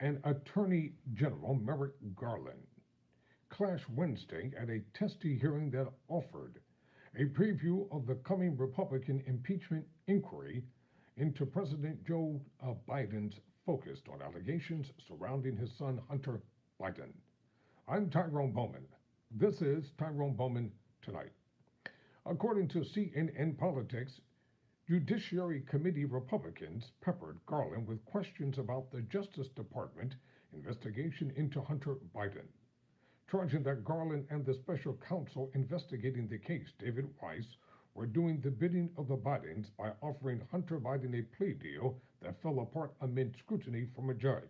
and Attorney General Merrick Garland clashed Wednesday at a testy hearing that offered a preview of the coming Republican impeachment inquiry into President Joe Biden's focused on allegations surrounding his son Hunter Biden. I'm Tyrone Bowman. This is Tyrone Bowman Tonight. According to CNN Politics, Judiciary Committee Republicans peppered Garland with questions about the Justice Department investigation into Hunter Biden, charging that Garland and the special counsel investigating the case, David Weiss, were doing the bidding of the Bidens by offering Hunter Biden a plea deal that fell apart amid scrutiny from a judge.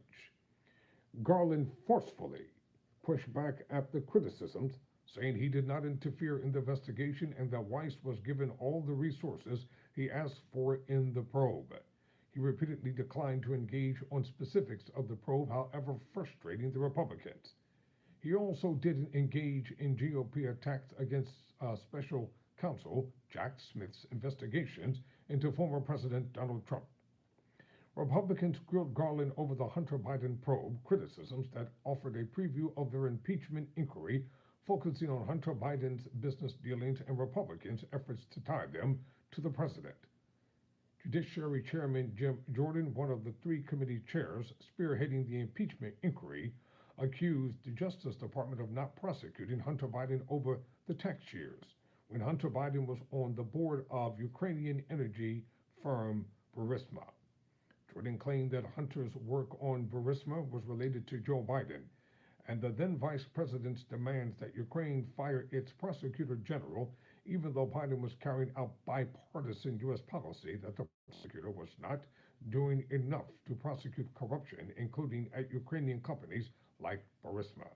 Garland forcefully pushed back at the criticisms, saying he did not interfere in the investigation and that Weiss was given all the resources he asked for in the probe. He repeatedly declined to engage on specifics of the probe, however frustrating the Republicans. He also didn't engage in GOP attacks against special counsel Jack Smith's investigations into former President Donald Trump. Republicans grilled Garland over the Hunter Biden probe, criticisms that offered a preview of their impeachment inquiry, focusing on Hunter Biden's business dealings and Republicans' efforts to tie them to the president. Judiciary Chairman Jim Jordan, one of the three committee chairs spearheading the impeachment inquiry, accused the Justice Department of not prosecuting Hunter Biden over the tax years, when Hunter Biden was on the board of Ukrainian energy firm Burisma. Jordan claimed that Hunter's work on Burisma was related to Joe Biden, and the then vice president's demands that Ukraine fire its prosecutor general, even though Biden was carrying out bipartisan U.S. policy that the prosecutor was not doing enough to prosecute corruption, including at Ukrainian companies like Burisma.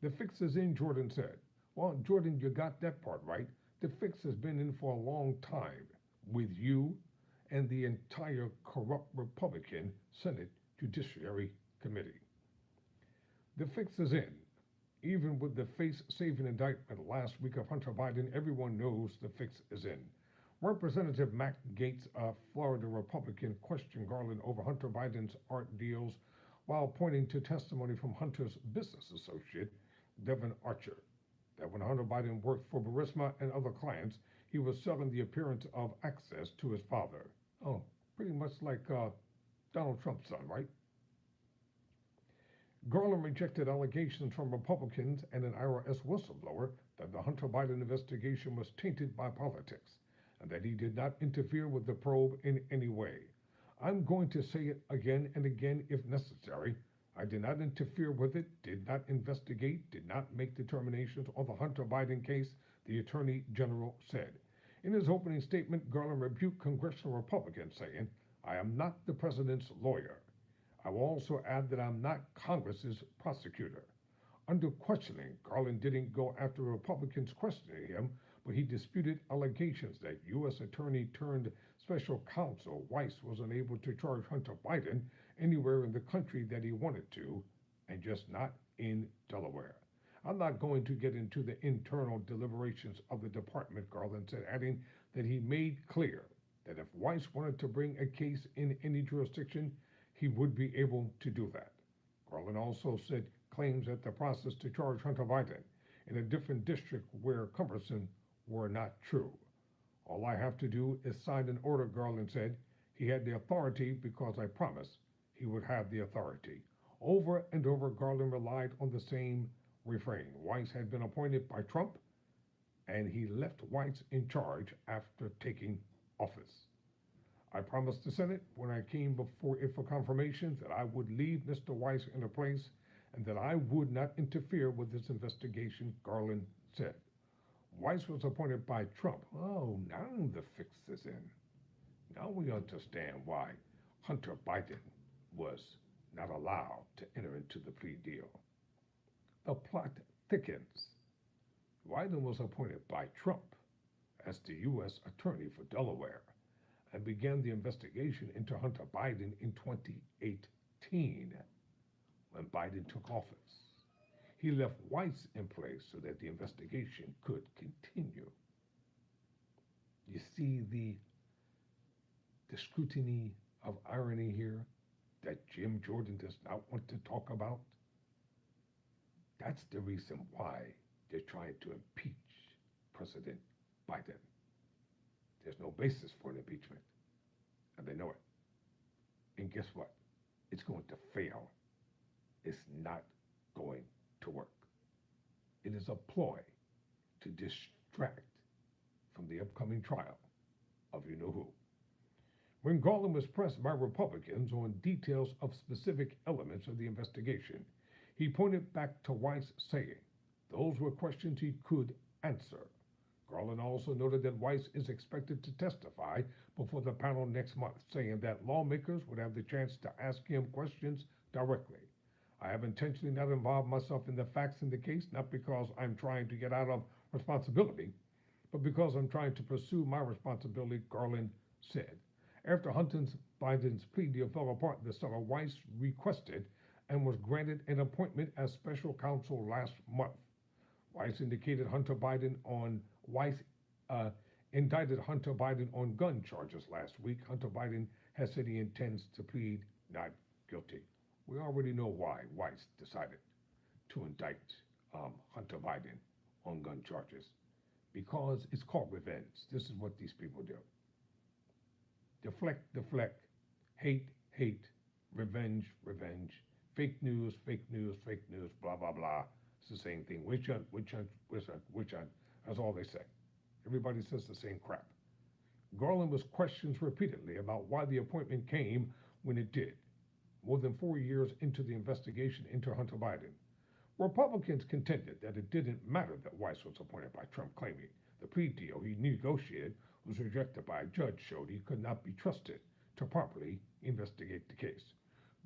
The fix is in, Jordan said. Well, Jordan, you got that part right. The fix has been in for a long time with you and the entire corrupt Republican Senate Judiciary Committee. The fix is in. Even with the face-saving indictment last week of Hunter Biden, everyone knows the fix is in. Representative Matt Gaetz, a Florida Republican, questioned Garland over Hunter Biden's art deals while pointing to testimony from Hunter's business associate, Devin Archer, that when Hunter Biden worked for Burisma and other clients, he was selling the appearance of access to his father. Oh, pretty much like Donald Trump's son, right? Garland rejected allegations from Republicans and an IRS whistleblower that the Hunter Biden investigation was tainted by politics and that he did not interfere with the probe in any way. I'm going to say it again and again if necessary. I did not interfere with it, did not investigate, did not make determinations on the Hunter Biden case, the Attorney General said. In his opening statement, Garland rebuked congressional Republicans, saying, I am not the president's lawyer. I will also add that I'm not Congress's prosecutor. Under questioning, Garland didn't go after Republicans questioning him, but he disputed allegations that U.S. Attorney turned Special Counsel Weiss was unable to charge Hunter Biden anywhere in the country that he wanted to, and just not in Delaware. I'm not going to get into the internal deliberations of the department, Garland said, adding that he made clear that if Weiss wanted to bring a case in any jurisdiction, he would be able to do that. Garland also said claims that the process to charge Hunter Biden in a different district where cumbersome were not true. All I have to do is sign an order, Garland said. He had the authority because I promised he would have the authority. Over and over, Garland relied on the same refrain. Weiss had been appointed by Trump, and he left Weiss in charge after taking office. I promised the Senate when I came before it for confirmation that I would leave Mr. Weiss in a place and that I would not interfere with this investigation, Garland said. Weiss was appointed by Trump. Oh, now the fix is in. Now we understand why Hunter Biden was not allowed to enter into the plea deal. The plot thickens. Biden was appointed by Trump as the U.S. Attorney for Delaware and began the investigation into Hunter Biden in 2018 when Biden took office. He left Weiss in place so that the investigation could continue. You see the scrutiny of irony here? that Jim Jordan does not want to talk about? That's the reason why they're trying to impeach President Biden. There's no basis for an impeachment, and they know it. And guess what? It's going to fail. It's not going to work. It is a ploy to distract from the upcoming trial of you know who. When Garland was pressed by Republicans on details of specific elements of the investigation, he pointed back to Weiss, saying those were questions he could answer. Garland also noted that Weiss is expected to testify before the panel next month, saying that lawmakers would have the chance to ask him questions directly. I have intentionally not involved myself in the facts in the case, not because I'm trying to get out of responsibility, but because I'm trying to pursue my responsibility, Garland said. After Hunter Biden's plea deal fell apart this summer, Weiss requested and was granted an appointment as special counsel last month. Weiss indicted Hunter Biden on indicted Hunter Biden on gun charges last week. Hunter Biden has said he intends to plead not guilty. We already know why Weiss decided to indict Hunter Biden on gun charges, because it's called revenge. This is what these people do. Deflect, hate, revenge, fake news, blah, blah, blah. It's the same thing. Witch hunt, that's all they say. Everybody says the same crap. Garland was questioned repeatedly about why the appointment came when it did, more than 4 years into the investigation into Hunter Biden. Republicans contended that it didn't matter that Weiss was appointed by Trump, claiming the plea deal he negotiated was rejected by a judge showed he could not be trusted to properly investigate the case.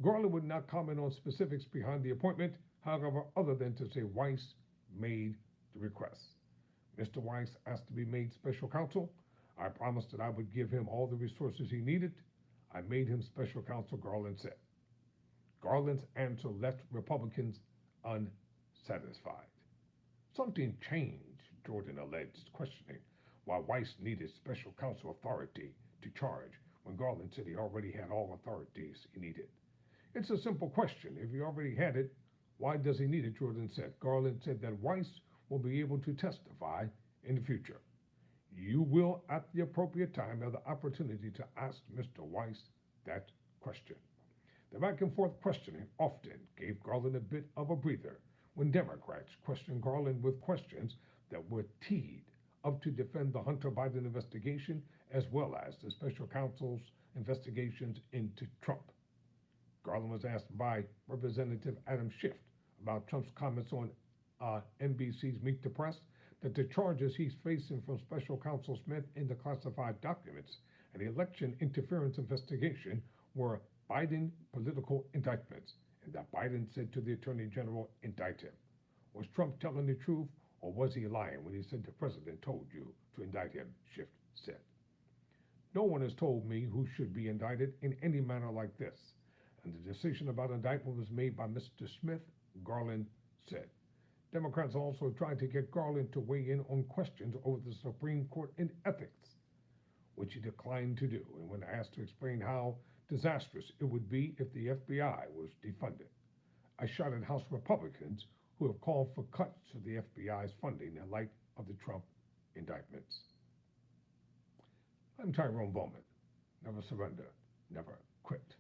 Garland would not comment on specifics behind the appointment, however, other than to say Weiss made the request. Mr. Weiss asked to be made special counsel. I promised that I would give him all the resources he needed. I made him special counsel, Garland said. Garland's answer left Republicans unsatisfied. Something changed, Jordan alleged, questioning why Weiss needed special counsel authority to charge when Garland said he already had all authorities he needed. It's a simple question. If he already had it, why does he need it? Jordan said. Garland said that Weiss will be able to testify in the future. You will, at the appropriate time, have the opportunity to ask Mr. Weiss that question. The back and forth questioning often gave Garland a bit of a breather when Democrats questioned Garland with questions that were teed up to defend the Hunter Biden investigation, as well as the special counsel's investigations into Trump. Garland was asked by Representative Adam Schiff about Trump's comments on NBC's Meet the Press that the charges he's facing from special counsel Smith in the classified documents and the election interference investigation were Biden political indictments, and that Biden said to the Attorney General, indict him. Was Trump telling the truth, or was he lying when he said the president told you to indict him? Schiff said. No one has told me who should be indicted in any manner like this, and the decision about indictment was made by Mr. Smith, Garland said. Democrats also tried to get Garland to weigh in on questions over the Supreme Court and ethics, which he declined to do, and when asked to explain how disastrous it would be if the FBI was defunded. I shot at House Republicans who have called for cuts to the FBI's funding in light of the Trump indictments. I'm Tyrone Bowman. Never surrender, never quit.